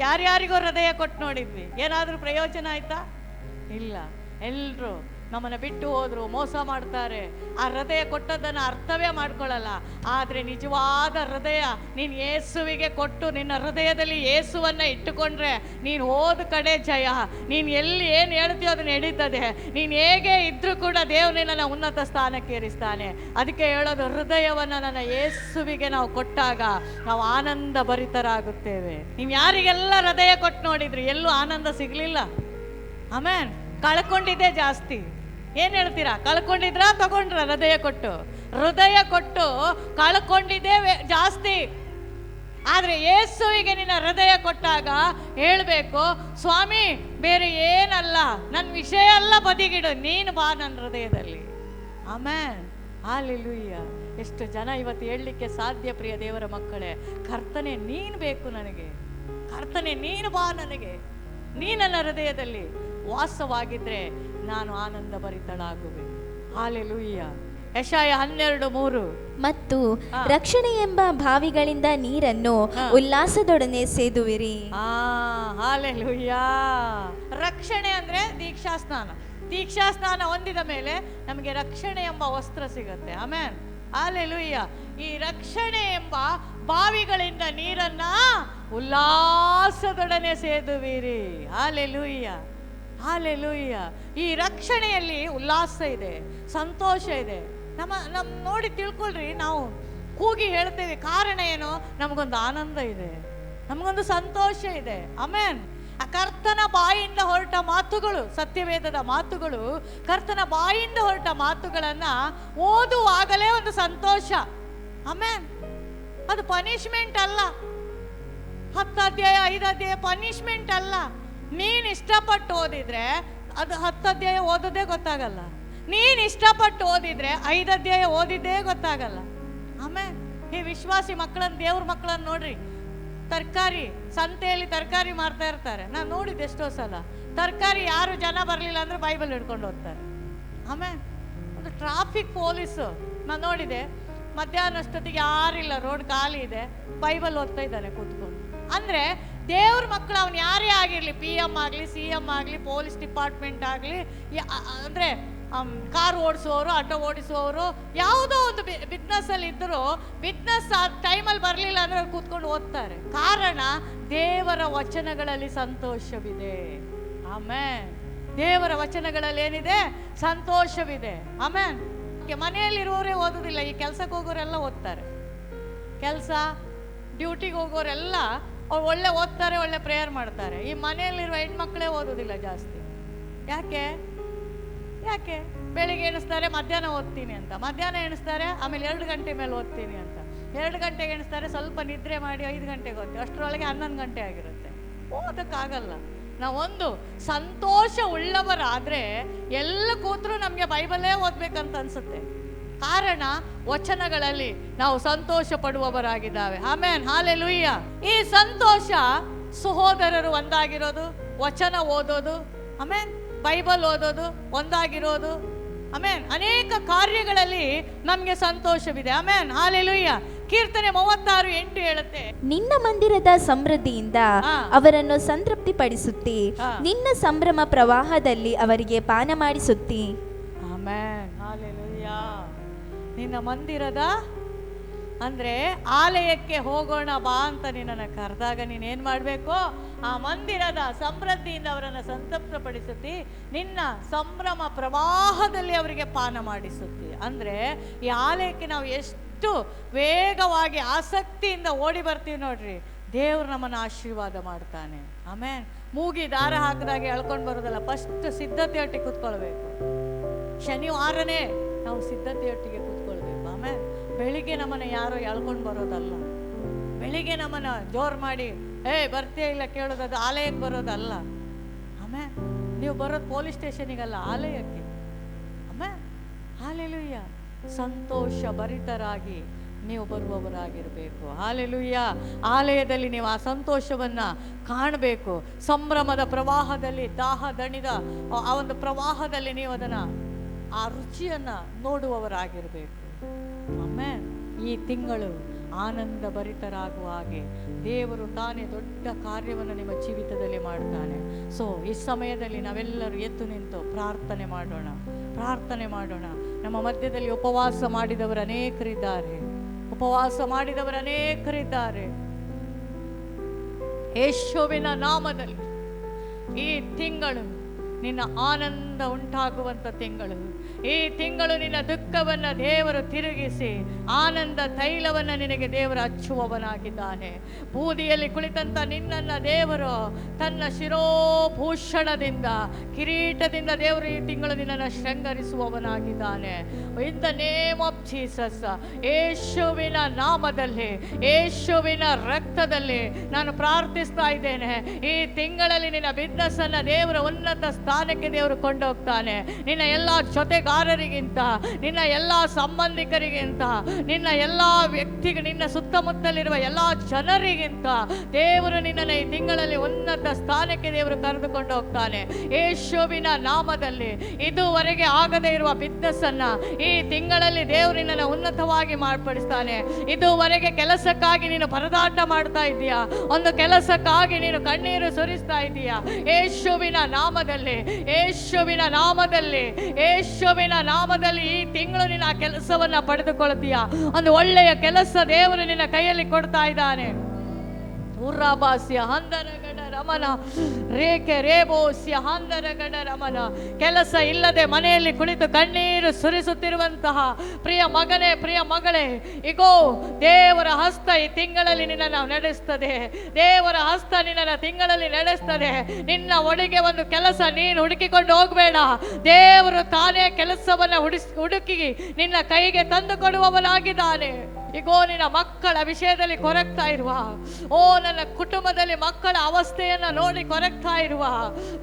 ಯಾರ್ಯಾರಿಗೋ ಹೃದಯ ಕೊಟ್ಟು ನೋಡಿದ್ವಿ, ಏನಾದರೂ ಪ್ರಯೋಜನ ಆಯ್ತಾ? ಇಲ್ಲ. ಎಲ್ಲರೂ ನಮ್ಮನ್ನು ಬಿಟ್ಟು ಹೋದ್ರು, ಮೋಸ ಮಾಡ್ತಾರೆ. ಆ ಹೃದಯ ಕೊಟ್ಟದನ್ನು ಅರ್ಥವೇ ಮಾಡ್ಕೊಳ್ಳಲ್ಲ. ಆದರೆ ನಿಜವಾದ ಹೃದಯ ನೀನು ಯೇಸುವಿಗೆ ಕೊಟ್ಟು ನಿನ್ನ ಹೃದಯದಲ್ಲಿ ಯೇಸುವನ್ನ ಇಟ್ಟುಕೊಂಡ್ರೆ ನೀನು ಹೋದ ಕಡೆ ಜಯ. ನೀನು ಎಲ್ಲಿ ಏನು ಹೇಳ್ತೀಯೋ ಅದನ್ನ ನಡೀತದೆ. ನೀನು ಹೇಗೆ ಇದ್ರೂ ಕೂಡ ದೇವರು ನಿನ್ನನ್ನು ಉನ್ನತ ಸ್ಥಾನಕ್ಕೆ ಏರಿಸ್ತಾನೆ. ಅದಕ್ಕೆ ಹೇಳೋದು, ಹೃದಯವನ್ನು ನನ್ನ ಯೇಸುವಿಗೆ ನಾವು ಕೊಟ್ಟಾಗ ನಾವು ಆನಂದ ಭರಿತರಾಗುತ್ತೇವೆ. ನೀವು ಯಾರಿಗೆಲ್ಲ ಹೃದಯ ಕೊಟ್ಟು ನೋಡಿದ್ರಿ, ಎಲ್ಲೂ ಆನಂದ ಸಿಗಲಿಲ್ಲ. ಆಮೇನ್. ಕಳ್ಕೊಂಡಿದ್ದೇ ಜಾಸ್ತಿ. ಏನು ಹೇಳ್ತೀರಾ? ಕಳ್ಕೊಂಡಿದ್ರಾ ತಗೊಂಡ್ರ? ಹೃದಯ ಕೊಟ್ಟು ಕಳ್ಕೊಂಡಿದ್ದೇ ಜಾಸ್ತಿ. ಆದರೆ ಯೇಸುವಿಗೆ ನಿನ್ನ ಹೃದಯ ಕೊಟ್ಟಾಗ ಹೇಳಬೇಕು, ಸ್ವಾಮಿ ಬೇರೆ ಏನಲ್ಲ, ನನ್ನ ವಿಷಯ ಎಲ್ಲ ಬದಿಗಿಡು, ನೀನು ಬಾ ನನ್ನ ಹೃದಯದಲ್ಲಿ. ಆಮೆನ್. ಹಲ್ಲೆಲೂಯ. ಎಷ್ಟು ಜನ ಇವತ್ತು ಹೇಳಲಿಕ್ಕೆ ಸಾಧ್ಯ ಪ್ರಿಯ ದೇವರ ಮಕ್ಕಳೇ, ಕರ್ತನೆ ನೀನು ಬೇಕು ನನಗೆ, ಕರ್ತನೆ ನೀನು ಬಾ ನನಗೆ, ನೀ ನನ್ನ ಹೃದಯದಲ್ಲಿ ವಾಸವಾಗಿದ್ರೆ ನಾನು ಆನಂದ ಭರಿತಳಾಗುವೆ. ಹಲ್ಲೆಲೂಯ. ಯೆಶಾಯ 12:3. ಮತ್ತು ರಕ್ಷಣೆ ಎಂಬ ಬಾವಿಗಳಿಂದ ನೀರನ್ನು ಉಲ್ಲಾಸದೊಡನೆ ಸೇದುವಿರಿ. ಹಲ್ಲೆಲೂಯ. ರಕ್ಷಣೆ ಅಂದ್ರೆ ದೀಕ್ಷಾ ಸ್ನಾನ. ದೀಕ್ಷಾ ಸ್ನಾನ ಹೊಂದಿದ ಮೇಲೆ ನಮಗೆ ರಕ್ಷಣೆ ಎಂಬ ವಸ್ತ್ರ ಸಿಗತ್ತೆ. ಆಮೆನ್. ಹಲ್ಲೆಲೂಯ. ಈ ರಕ್ಷಣೆ ಎಂಬ ಬಾವಿಗಳಿಂದ ನೀರನ್ನ ಉಲ್ಲಾಸದೊಡನೆ ಸೇದುವಿರಿ. ಹಲ್ಲೆಲೂಯ. ಹಲ್ಲೆಲೂಯ. ಈ ರಕ್ಷಣೆಯಲ್ಲಿ ಉಲ್ಲಾಸ ಇದೆ, ಸಂತೋಷ ಇದೆ. ನಮ್ಮ ನೋಡಿ ತಿಳ್ಕೊಳ್ರಿ, ನಾವು ಕೂಗಿ ಹೇಳ್ತೇವೆ, ಕಾರಣ ಏನು? ನಮಗೊಂದು ಆನಂದ ಇದೆ, ನಮಗೊಂದು ಸಂತೋಷ ಇದೆ. ಆಮೆನ್. ಆ ಕರ್ತನ ಬಾಯಿಂದ ಹೊರಟ ಮಾತುಗಳು, ಸತ್ಯವೇದದ ಮಾತುಗಳು, ಕರ್ತನ ಬಾಯಿಂದ ಹೊರಟ ಮಾತುಗಳನ್ನ ಓದುವಾಗಲೇ ಒಂದು ಸಂತೋಷ. ಆಮೆನ್. ಅದು ಪನಿಷ್ಮೆಂಟ್ ಅಲ್ಲ. 10 ಅಧ್ಯಾಯ 5 ಅಧ್ಯಾಯ ಪನಿಷ್ಮೆಂಟ್ ಅಲ್ಲ. ನೀನು ಇಷ್ಟಪಟ್ಟು ಓದಿದ್ರೆ ಅದು 10 ಅಧ್ಯಾಯ ಓದೋದೇ ಗೊತ್ತಾಗಲ್ಲ. ನೀನು ಇಷ್ಟಪಟ್ಟು ಓದಿದ್ರೆ 5 ಅಧ್ಯಾಯ ಓದಿದ್ದೇ ಗೊತ್ತಾಗಲ್ಲ. ಆಮೇಲೆ ಈ ವಿಶ್ವಾಸಿ ಮಕ್ಕಳನ್ನ, ದೇವ್ರ ಮಕ್ಕಳನ್ನ ನೋಡ್ರಿ, ತರಕಾರಿ ಸಂತೆಯಲ್ಲಿ ತರಕಾರಿ ಮಾರ್ತಾ ಇರ್ತಾರೆ. ನಾನು ನೋಡಿದ್ದೆ ಎಷ್ಟೋ ಸಲ. ತರಕಾರಿ ಯಾರು ಜನ ಬರಲಿಲ್ಲ ಅಂದ್ರೆ ಬೈಬಲ್ ಹಿಡ್ಕೊಂಡು ಹೋಗ್ತಾರೆ. ಆಮೇಲೆ ಒಂದು ಟ್ರಾಫಿಕ್ ಪೊಲೀಸು ನಾನು ನೋಡಿದೆ, ಮಧ್ಯಾಹ್ನಷ್ಟೊತ್ತಿಗೆ ಯಾರಿಲ್ಲ, ರೋಡ್ ಖಾಲಿ ಇದೆ, ಬೈಬಲ್ ಓದ್ತಾ ಇದ್ದಾನೆ ಕೂತ್ಕೊಂಡು. ಅಂದರೆ ದೇವ್ರ ಮಕ್ಕಳು, ಅವನು ಯಾರೇ ಆಗಿರಲಿ, PM ಆಗಲಿ, CM ಆಗಲಿ, ಪೊಲೀಸ್ ಡಿಪಾರ್ಟ್ಮೆಂಟ್ ಆಗಲಿ, ಅಂದರೆ ಕಾರ್ ಓಡಿಸುವವರು, ಆಟೋ ಓಡಿಸುವವರು, ಯಾವುದೋ ಒಂದು ಬಿಸ್ನೆಸ್ಸಲ್ಲಿ ಇದ್ದರೂ ಬಿಸ್ನೆಸ್ ಆ ಟೈಮಲ್ಲಿ ಬರಲಿಲ್ಲ ಅಂದರೆ ಅವ್ರು ಕೂತ್ಕೊಂಡು ಓದ್ತಾರೆ. ಕಾರಣ ದೇವರ ವಚನಗಳಲ್ಲಿ ಸಂತೋಷವಿದೆ. ಆಮೇನ್. ದೇವರ ವಚನಗಳಲ್ಲಿ ಏನಿದೆ? ಸಂತೋಷವಿದೆ. ಆಮೇನ್. ಮನೆಯಲ್ಲಿರುವವರೇ ಓದೋದಿಲ್ಲ, ಈ ಕೆಲ್ಸಕ್ಕೆ ಹೋಗೋರೆಲ್ಲ ಓದ್ತಾರೆ. ಕೆಲಸ ಡ್ಯೂಟಿಗೆ ಹೋಗೋರೆಲ್ಲ ಅವ್ರು ಒಳ್ಳೆ ಓದ್ತಾರೆ, ಒಳ್ಳೆ ಪ್ರೇಯರ್ ಮಾಡ್ತಾರೆ. ಈ ಮನೆಯಲ್ಲಿರುವ ಹೆಣ್ಮಕ್ಳೇ ಓದೋದಿಲ್ಲ ಜಾಸ್ತಿ. ಯಾಕೆ? ಬೆಳಿಗ್ಗೆ ಎಣಿಸ್ತಾರೆ ಮಧ್ಯಾಹ್ನ ಓದ್ತೀನಿ ಅಂತ, ಮಧ್ಯಾಹ್ನ ಎಣಿಸ್ತಾರೆ ಆಮೇಲೆ 2 ಗಂಟೆ ಮೇಲೆ ಓದ್ತೀನಿ ಅಂತ, 2 ಗಂಟೆಗೆ ಎಣಿಸ್ತಾರೆ ಸ್ವಲ್ಪ ನಿದ್ರೆ ಮಾಡಿ 5 ಗಂಟೆಗೆ ಓದ್ತೀವಿ, ಅಷ್ಟರೊಳಗೆ 11 ಗಂಟೆ ಆಗಿರುತ್ತೆ. ಓದಕ್ಕಾಗಲ್ಲ. ನಾವೊಂದು ಸಂತೋಷ ಉಳ್ಳವರಾದ್ರೆ ಎಲ್ಲ ಕೂತ್ರು ನಮಗೆ ಬೈಬಲೇ ಓದ್ಬೇಕಂತ ಅನ್ಸುತ್ತೆ. ಕಾರಣ ವಚನಗಳಲ್ಲಿ ನಾವು ಸಂತೋಷ ಪಡುವವರಾಗಿದ್ದಾವೆ. ಆಮೇನ್, ಹಾಲೆಲೂಯ್ಯ. ಈ ಸಂತೋಷ ಸಹೋದರರು ಒಂದಾಗಿರೋದು, ವಚನ ಓದೋದು, ಆಮೇನ್, ಬೈಬಲ್ ಓದೋದು, ಒಂದಾಗಿರೋದು, ಆಮೇನ್, ಅನೇಕ ಕಾರ್ಯಗಳಲ್ಲಿ ನಮ್ಗೆ ಸಂತೋಷವಿದೆ. ಆಮೇನ್, ಹಾಲೆಲೂಯ್ಯ. ಕೀರ್ತನೆ 36:8 ಹೇಳುತ್ತೆ, ನಿನ್ನ ಮಂದಿರದ ಸಮೃದ್ಧಿಯಿಂದ ಅವರನ್ನು ಸಂತೃಪ್ತಿ ಪಡಿಸುತ್ತಿ, ನಿನ್ನ ಸಂಭ್ರಮ ಪ್ರವಾಹದಲ್ಲಿ ಅವರಿಗೆ ಪಾನ ಮಾಡಿಸುತ್ತಿ. ಆಮೇನ್, ಹಾಲೆಲೂಯ್ಯ. ನಿನ್ನ ಮಂದಿರದ ಅಂದ್ರೆ ಆಲಯಕ್ಕೆ ಹೋಗೋಣ ಬಾ ಅಂತ ನಿನ್ನನ್ನು ಕರೆದಾಗ ನೀನೇನ್ ಮಾಡಬೇಕು? ಆ ಮಂದಿರದ ಸಮೃದ್ಧಿಯಿಂದ ಅವರನ್ನು ಸಂತೃಪ್ತಪಡಿಸುತ್ತಿ, ನಿನ್ನ ಸಂಭ್ರಮ ಪ್ರವಾಹದಲ್ಲಿ ಅವರಿಗೆ ಪಾನ ಮಾಡಿಸುತ್ತಿ. ಅಂದ್ರೆ ಈ ಆಲಯಕ್ಕೆ ನಾವು ಎಷ್ಟು ವೇಗವಾಗಿ ಆಸಕ್ತಿಯಿಂದ ಓಡಿ ಬರ್ತೀವಿ ನೋಡ್ರಿ, ದೇವ್ರು ನಮ್ಮನ್ನು ಆಶೀರ್ವಾದ ಮಾಡ್ತಾನೆ. ಆಮೇನ್. ಮೂಗಿ ದಾರ ಹಾಕಿದಾಗ ಎಳ್ಕೊಂಡು ಬರೋದಲ್ಲ, ಫಸ್ಟ್ ಸಿದ್ಧತೆಯೊಟ್ಟಿಗೆ ಕೂತ್ಕೊಳ್ಬೇಕು. ಶನಿವಾರನೇ ನಾವು ಸಿದ್ಧತೆಯೊಟ್ಟಿಗೆ ಕೂತ್ಕೊಳ್ಬೇಕು. ಆಮೇಲೆ ಬೆಳಿಗ್ಗೆ ನಮ್ಮನ್ನು ಯಾರೋ ಎಳ್ಕೊಂಡು ಬರೋದಲ್ಲ, ಬೆಳಿಗ್ಗೆ ನಮ್ಮನ್ನು ಜೋರು ಮಾಡಿ ಬರ್ತೀಯ ಇಲ್ಲ ಕೇಳೋದು, ಆಲಯಕ್ಕೆ ಬರೋದಲ್ಲ. ಆಮೇಲೆ ನೀವು ಬರೋದು ಪೊಲೀಸ್ ಸ್ಟೇಷನಿಗಲ್ಲ, ಆಲಯಕ್ಕೆ. ಆಮೇಲೆ ಹಾಲೆಲೂಯ್ಯ. ಸಂತೋಷ ಭರಿತರಾಗಿ ನೀವು ಬರುವವರಾಗಿರಬೇಕು. ಹಾಲೆಲೂಯ್ಯ. ಆಲಯದಲ್ಲಿ ನೀವು ಆ ಸಂತೋಷವನ್ನು ಕಾಣಬೇಕು. ಸಂಭ್ರಮದ ಪ್ರವಾಹದಲ್ಲಿ, ದಾಹ ದಣಿದ ಆ ಒಂದು ಪ್ರವಾಹದಲ್ಲಿ ನೀವು ಅದನ್ನು, ಆ ರುಚಿಯನ್ನು ನೋಡುವವರಾಗಿರಬೇಕು. ಆಮೇಲೆ ಈ ತಿಂಗಳು ಆನಂದ ಭರಿತರಾಗುವ ಹಾಗೆ ದೇವರು ತಾನೇ ದೊಡ್ಡ ಕಾರ್ಯವನ್ನು ನಿಮ್ಮ ಜೀವಿತದಲ್ಲಿ ಮಾಡ್ತಾನೆ. ಸೊ ಈ ಸಮಯದಲ್ಲಿ ನಾವೆಲ್ಲರೂ ಎದ್ದು ನಿಂತು ಪ್ರಾರ್ಥನೆ ಮಾಡೋಣ. ನಮ್ಮ ಮಧ್ಯದಲ್ಲಿ ಉಪವಾಸ ಮಾಡಿದವರು ಅನೇಕರಿದ್ದಾರೆ. ಯೇಸುವಿನ ನಾಮದಲ್ಲಿ ಈ ತಿಂಗಳು ನಿನ್ನ ಆನಂದ ಉಂಟಾಗುವಂಥ ತಿಂಗಳು. ಈ ತಿಂಗಳು ನಿನ್ನ ದುಃಖವನ್ನು ದೇವರು ತಿರುಗಿಸಿ ಆನಂದ ತೈಲವನ್ನು ನಿನಗೆ ದೇವರು ಹಚ್ಚುವವನಾಗಿದ್ದಾನೆ. ಬೂದಿಯಲ್ಲಿ ಕುಳಿತಂತ ನಿನ್ನನ್ನು ದೇವರು ತನ್ನ ಶಿರೋಭೂಷಣದಿಂದ, ಕಿರೀಟದಿಂದ ದೇವರು ಈ ತಿಂಗಳು ನಿನ್ನನ್ನು ಶೃಂಗರಿಸುವವನಾಗಿದ್ದಾನೆ. In the name of Jesus, ಯೇಸುವಿನ ನಾಮದಲ್ಲಿ, ಯೇಸುವಿನ ರಕ್ತದಲ್ಲಿ ನಾನು ಪ್ರಾರ್ಥಿಸ್ತಾ ಇದ್ದೇನೆ. ಈ ತಿಂಗಳಲ್ಲಿ ನಿನ್ನ ಬಿಸ್ನೆಸ್ ಅನ್ನ ದೇವರ ಉನ್ನತ ಸ್ಥಾನಕ್ಕೆ ದೇವರು ಕೊಂಡೋಗ್ತಾನೆ. ನಿನ್ನ ಎಲ್ಲ ಜೊತೆಗಾರರಿಗಿಂತ, ನಿನ್ನ ಎಲ್ಲ ಸಂಬಂಧಿಕರಿಗಿಂತ, ನಿನ್ನ ಎಲ್ಲ ನಿನ್ನ ಸುತ್ತಮುತ್ತಲಿರುವ ಎಲ್ಲ ಜನರಿಗಿಂತ ದೇವರು ನಿನ್ನನ್ನು ಈ ತಿಂಗಳಲ್ಲಿ ಉನ್ನತ ಸ್ಥಾನಕ್ಕೆ ದೇವರು ಕರೆದುಕೊಂಡು ಹೋಗ್ತಾನೆ. ಯೇಸುವಿನ ನಾಮದಲ್ಲಿ ಇದುವರೆಗೆ ಆಗದೇ ಇರುವ ಬಿಸ್ನೆಸ್ ಅನ್ನ ಈ ತಿಂಗಳಲ್ಲಿ ದೇವರು ನಿನ್ನನ್ನು ಉನ್ನತವಾಗಿ ಮಾರ್ಪಡಿಸ್ತಾನೆ. ಇದುವರೆಗೆ ಕೆಲಸಕ್ಕಾಗಿ ನೀನು ಪರದಾಟ ಮಾಡ್ತಾ ಇದೀಯಾ, ಒಂದು ಕೆಲಸಕ್ಕಾಗಿ ನೀನು ಕಣ್ಣೀರು ಸುರಿಸ್ತಾ ಇದೀಯಾ, ಯೇಸುವಿನ ನಾಮದಲ್ಲಿ ಈ ತಿಂಗಳು ನಿನ್ನ ಆ ಕೆಲಸವನ್ನ ಪಡೆದುಕೊಳ್ತೀಯ. ಒಂದು ಒಳ್ಳೆಯ ಕೆಲಸ ದೇವರು ನಿನ್ನ ಕೈಯಲ್ಲಿ ಕೊಡ್ತಾ ಇದ್ದಾನೆ. ಉರ್ರಾಬಾಸ್ಯ ಹಂದರಗಡ ರಮನ ರೇಖೆ ರೇಬೋಸ್ಯ ಹಂದರಗಡ ರಮನ. ಕೆಲಸ ಇಲ್ಲದೆ ಮನೆಯಲ್ಲಿ ಕುಳಿತು ಕಣ್ಣೀರು ಸುರಿಸುತ್ತಿರುವಂತಹ ಪ್ರಿಯ ಮಗನೇ, ಪ್ರಿಯ ಮಗಳೇ, ಇಗೋ ದೇವರ ಹಸ್ತ ಈ ತಿಂಗಳಲ್ಲಿ ನಿನ್ನನ್ನು ನಡೆಸ್ತದೆ. ದೇವರ ಹಸ್ತ ನಿನ್ನನ್ನು ತಿಂಗಳಲ್ಲಿ ನಡೆಸ್ತದೆ. ನಿನ್ನ ಒಳಗೆ ಒಂದು ಕೆಲಸ ನೀನು ಹುಡುಕಿಕೊಂಡು ಹೋಗಬೇಡ. ದೇವರು ತಾನೇ ಕೆಲಸವನ್ನು ಹುಡುಕಿ ನಿನ್ನ ಕೈಗೆ ತಂದು ಕೊಡುವವನಾಗಿದ್ದಾನೆ. ಈಗೋ ನಿನ್ನ ಮಕ್ಕಳ ವಿಷಯದಲ್ಲಿ ಕೊರಗ್ತಾ ಇರುವ, ನನ್ನ ಕುಟುಂಬದಲ್ಲಿ ಮಕ್ಕಳ ಅವಸ್ಥೆಯನ್ನು ನೋಡಿ ಕೊರಗ್ತಾ ಇರುವ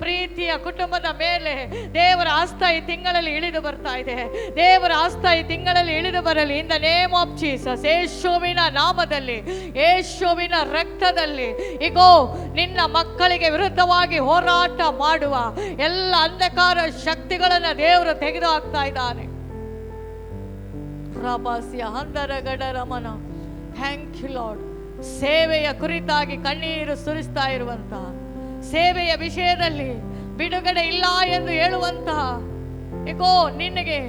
ಪ್ರೀತಿಯ ಕುಟುಂಬದ ಮೇಲೆ ದೇವರ ಹಸ್ತ ಈ ತಿಂಗಳಲ್ಲಿ ಇಳಿದು ಬರ್ತಾ ಇದೆ. ದೇವರ ಹಸ್ತ ಈ ತಿಂಗಳಲ್ಲಿ ಇಳಿದು ಬರಲಿ. ಇನ್ ದ ನೇಮ್ ಆಫ್ ಜೀಸಸ್, ಯೇಸುವಿನ ನಾಮದಲ್ಲಿ, ಯೇಸುವಿನ ರಕ್ತದಲ್ಲಿ. ಈಗೋ ನಿನ್ನ ಮಕ್ಕಳಿಗೆ ವಿರುದ್ಧವಾಗಿ ಹೋರಾಟ ಮಾಡುವ ಎಲ್ಲ ಅಂಧಕಾರ ಶಕ್ತಿಗಳನ್ನು ದೇವರು ತೆಗೆದು ಹಾಕ್ತಾ ಇದ್ದಾನೆ. Thank you Lord. ಸೇವೆಯ ಕುರಿತಾಗಿ ಕಣ್ಣೀರು ಸುರಿಸ್ತಾ ಇರುವಂತಹ, ಸೇವೆಯ ವಿಷಯದಲ್ಲಿ ಬಿಡುಗಡೆ ಇಲ್ಲ ಎಂದು ಹೇಳುವಂತಹ, ಏಕೋ ನಿನಗೆ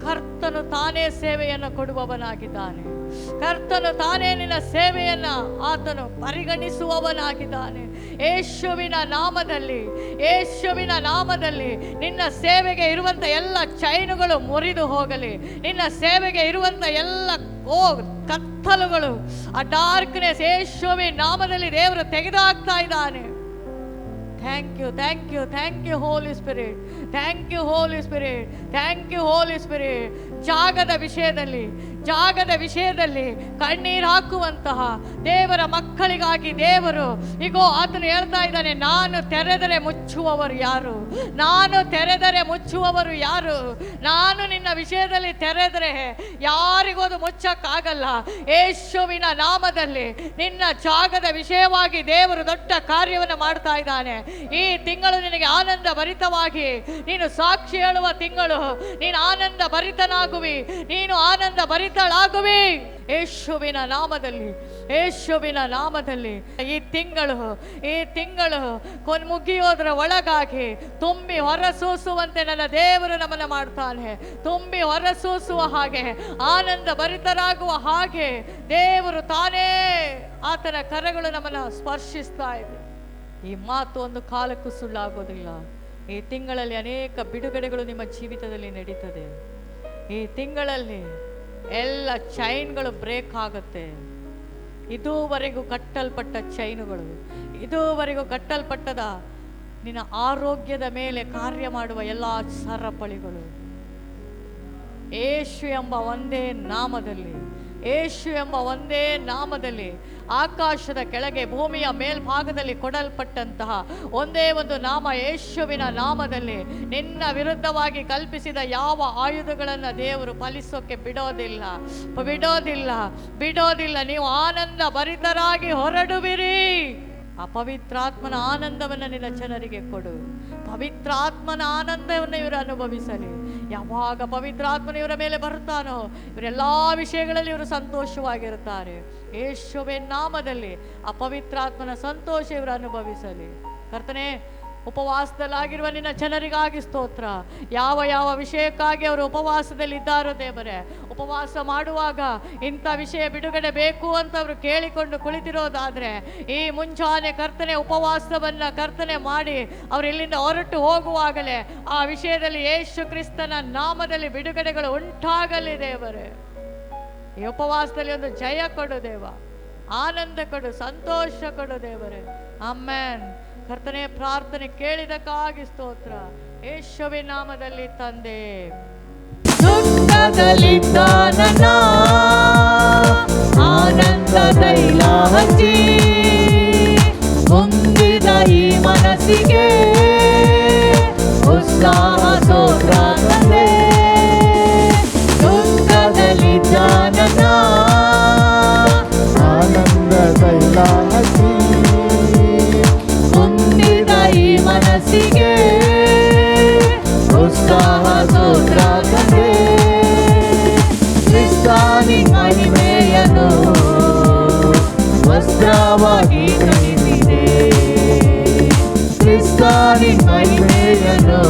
ಕರ್ತನು ತಾನೇ ಸೇವೆಯನ್ನು ಕೊಡುವವನಾಗಿದ್ದಾನೆ. ಕರ್ತನು ತಾನೇ ನಿನ್ನ ಸೇವೆಯನ್ನ ಆತನು ಪರಿಗಣಿಸುವವನಾಗಿದ್ದಾನೆ. ಯೇಸುವಿನ ನಾಮದಲ್ಲಿ, ಯೇಸುವಿನ ನಾಮದಲ್ಲಿ ನಿನ್ನ ಸೇವೆಗೆ ಇರುವಂತ ಎಲ್ಲ ಚೈನುಗಳು ಮುರಿದು ಹೋಗಲಿ. ನಿನ್ನ ಸೇವೆಗೆ ಇರುವಂತ ಎಲ್ಲ ಕತ್ತಲುಗಳು, ಆ ಡಾರ್ಕ್ನೆಸ್ ಯೇಸುವಿನ ನಾಮದಲ್ಲಿ ದೇವರು ತೆಗೆದುಹಾಕ್ತಾ ಇದ್ದಾನೆ. Thank you, thank you, thank you Holy Spirit, thank you Holy Spirit, thank you Holy Spirit. ಜಾಗದ ವಿಷಯದಲ್ಲಿ ಕಣ್ಣೀರು ಹಾಕುವಂತಹ ದೇವರ ಮಕ್ಕಳಿಗಾಗಿ ದೇವರು ಈಗೋ ಆತನು ಹೇಳ್ತಾ ಇದ್ದಾನೆ, ನಾನು ತೆರೆದರೆ ಮುಚ್ಚುವವರು ಯಾರು? ನಾನು ತೆರೆದರೆ ಮುಚ್ಚುವವರು ಯಾರು? ನಾನು ನಿನ್ನ ವಿಷಯದಲ್ಲಿ ತೆರೆದರೆ ಯಾರಿಗೂ ಅದು ಮುಚ್ಚಕ್ಕಾಗಲ್ಲ. ಯೇಸುವಿನ ನಾಮದಲ್ಲಿ ನಿನ್ನ ಜಾಗದ ವಿಷಯವಾಗಿ ದೇವರು ದೊಡ್ಡ ಕಾರ್ಯವನ್ನು ಮಾಡ್ತಾ ಇದ್ದಾನೆ. ಈ ತಿಂಗಳು ನಿನಗೆ ಆನಂದ ಭರಿತವಾಗಿ ನೀನು ಸಾಕ್ಷಿ ಹೇಳುವ ತಿಂಗಳು. ನೀನು ಆನಂದ ಭರಿತನಾಗುವಿ, ನೀನು ಆನಂದ ಭರಿತಳಾಗುವಿ ಯೇಸುವಿನ ನಾಮದಲ್ಲಿ, ಯೇಸುವಿನ ನಾಮದಲ್ಲಿ. ಈ ತಿಂಗಳು ಮುಗಿಯೋದ್ರ ಒಳಗಾಗಿ ತುಂಬಿ ಹೊರಸೂಸುವಂತೆ ನನ್ನ ದೇವರು ನಮ್ಮನ್ನು ಮಾಡ್ತಾನೆ. ತುಂಬಿ ಹೊರಸೂಸುವ ಹಾಗೆ, ಆನಂದ ಭರಿತರಾಗುವ ಹಾಗೆ ದೇವರು ತಾನೇ ಆತನ ಕರಗಳು ನಮ್ಮನ್ನು ಸ್ಪರ್ಶಿಸ್ತಾ ಇದೆ. ಈ ಮಾತು ಒಂದು ಕಾಲಕ್ಕೂ ಸುಳ್ಳಾಗೋದಿಲ್ಲ. ಈ ತಿಂಗಳಲ್ಲಿ ಅನೇಕ ಬಿಡುಗಡೆಗಳು ನಿಮ್ಮ ಜೀವಿತದಲ್ಲಿ ನಡೀತದೆ. ಈ ತಿಂಗಳಲ್ಲಿ ಎಲ್ಲ ಚೈನ್ಗಳು ಬ್ರೇಕ್ ಆಗುತ್ತೆ. ಇದುವರೆಗೂ ಕಟ್ಟಲ್ಪಟ್ಟ ಚೈನುಗಳು, ಇದುವರೆಗೂ ಕಟ್ಟಲ್ಪಟ್ಟದ ನಿನ್ನ ಆರೋಗ್ಯದ ಮೇಲೆ ಕಾರ್ಯ ಮಾಡುವ ಎಲ್ಲ ಸರಪಳಿಗಳು ಯೇಸು ಎಂಬ ಒಂದೇ ನಾಮದಲ್ಲಿ, ಯೇಸು ಎಂಬ ಒಂದೇ ನಾಮದಲ್ಲಿ, ಆಕಾಶದ ಕೆಳಗೆ ಭೂಮಿಯ ಮೇಲ್ಭಾಗದಲ್ಲಿ ಕೊಡಲ್ಪಟ್ಟಂತಹ ಒಂದೇ ಒಂದು ನಾಮ, ಯೇಸುವಿನ ನಾಮದಲ್ಲಿ ನಿನ್ನ ವಿರುದ್ಧವಾಗಿ ಕಲ್ಪಿಸಿದ ಯಾವ ಆಯುಧಗಳನ್ನು ದೇವರು ಫಲಿಸೋಕೆ ಬಿಡೋದಿಲ್ಲ. ನೀವು ಆನಂದ ಭರಿತರಾಗಿ ಹೊರಡುವಿರಿ. ಆ ಪವಿತ್ರಾತ್ಮನ ಆನಂದವನ್ನು ನಿನ್ನ ಜನರಿಗೆ ಕೊಡು. ಪವಿತ್ರಾತ್ಮನ ಆನಂದವನ್ನು ಇವರು ಅನುಭವಿಸಲಿ. ಯಾವಾಗ ಪವಿತ್ರಾತ್ಮನ ಇವರ ಮೇಲೆ ಬರುತ್ತಾನೋ ಇವರೆಲ್ಲ ವಿಷಯಗಳಲ್ಲಿ ಇವರು ಸಂತೋಷವಾಗಿರುತ್ತಾರೆ. ಯೇಸುವಿನ ನಾಮದಲ್ಲಿ ಆ ಪವಿತ್ರಾತ್ಮನ ಸಂತೋಷ ಇವರು ಅನುಭವಿಸಲಿ. ಕರ್ತನೇ, ಉಪವಾಸದಲ್ಲಾಗಿರುವ ನಿನ್ನ ಜನರಿಗಾಗಿ ಸ್ತೋತ್ರ. ಯಾವ ವಿಷಯಕ್ಕಾಗಿ ಅವರು ಉಪವಾಸದಲ್ಲಿದ್ದಾರೋ ದೇವರೇ, ಉಪವಾಸ ಮಾಡುವಾಗ ಇಂಥ ವಿಷಯ ಬಿಡುಗಡೆ ಬೇಕು ಅಂತ ಅವರು ಕೇಳಿಕೊಂಡು ಕುಳಿತಿರೋದಾದ್ರೆ ಈ ಮುಂಜಾನೆ ಕರ್ತನೆ ಉಪವಾಸವನ್ನ ಕರ್ತನೆ ಮಾಡಿ ಅವರು ಇಲ್ಲಿಂದ ಹೊರಟು ಹೋಗುವಾಗಲೇ ಆ ವಿಷಯದಲ್ಲಿ ಯೇಸು ಕ್ರಿಸ್ತನ ನಾಮದಲ್ಲಿ ಬಿಡುಗಡೆಗಳು ಉಂಟಾಗಲಿ ದೇವರೇ. ಈ ಉಪವಾಸದಲ್ಲಿ ಒಂದು ಜಯ ಕೊಡು ದೇವ, ಆನಂದ ಕೊಡು, ಸಂತೋಷ ಕೊಡು ದೇವರೇ. ಆಮೆನ್. ಕರ್ತನೆ, ಪ್ರಾರ್ಥನೆ ಕೇಳಿದಕ್ಕಾಗಿ ಸ್ತೋತ್ರ. ಯೇಸುವಿನ ನಾಮದಲ್ಲಿ ತಂದೆ. ದುಃಖದಲ್ಲಿದ್ದ ನನ್ನ ಆನಂದ ತೈಲ ಹಚ್ಚಿ ಮುಂದಿದ ಈ ಮನಸ್ಸಿಗೆ ಉತ್ಸಾಹ ಸ್ತೋತ್ರ ತಂದೆ. ದುಃಖದಲ್ಲಿದ್ದ ನನ್ನ ಆನಂದ ತೈಲ ಹಚ್ಚಿ ಮನಸ್ಸಿಗೆ ಉತ್ಸಾಹ ಸ್ತೋತ್ರ ತಂದೆ. ಕ್ರಿಸ್ತಾನಿ ಮಹಿಮೆಯನ್ನು ವಸ್ತ್ರವಾಗಿ ಧರಿಸಿದೆ. ಕ್ರಿಸ್ತಾನಿ ಮಹಿಮೆಯನ್ನು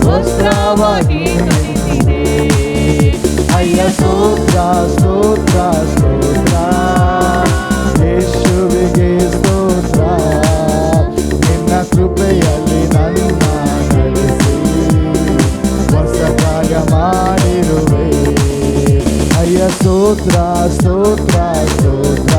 ವಸ್ತ್ರವಾಗಿ ಧರಿಸಿದೆ. ಅಯ್ಯ ಸ್ತೋತ್ರ ಸ್ತೋತ್ರ ಸ್ತೋತ್ರ, ಯೇಸುವಿಗೆ ಸ್ತೋತ್ರ. ಕೃಪೆಯಲ್ಲಿ ನನ್ನ ನಡೆಸಿ ಹೊಸ ಕಾರ್ಯ ಮಾಡಿರುವೆ. ಅಯ್ಯ ಸ್ತೋತ್ರ ಸ್ತೋತ್ರ ಸ್ತೋತ್ರ.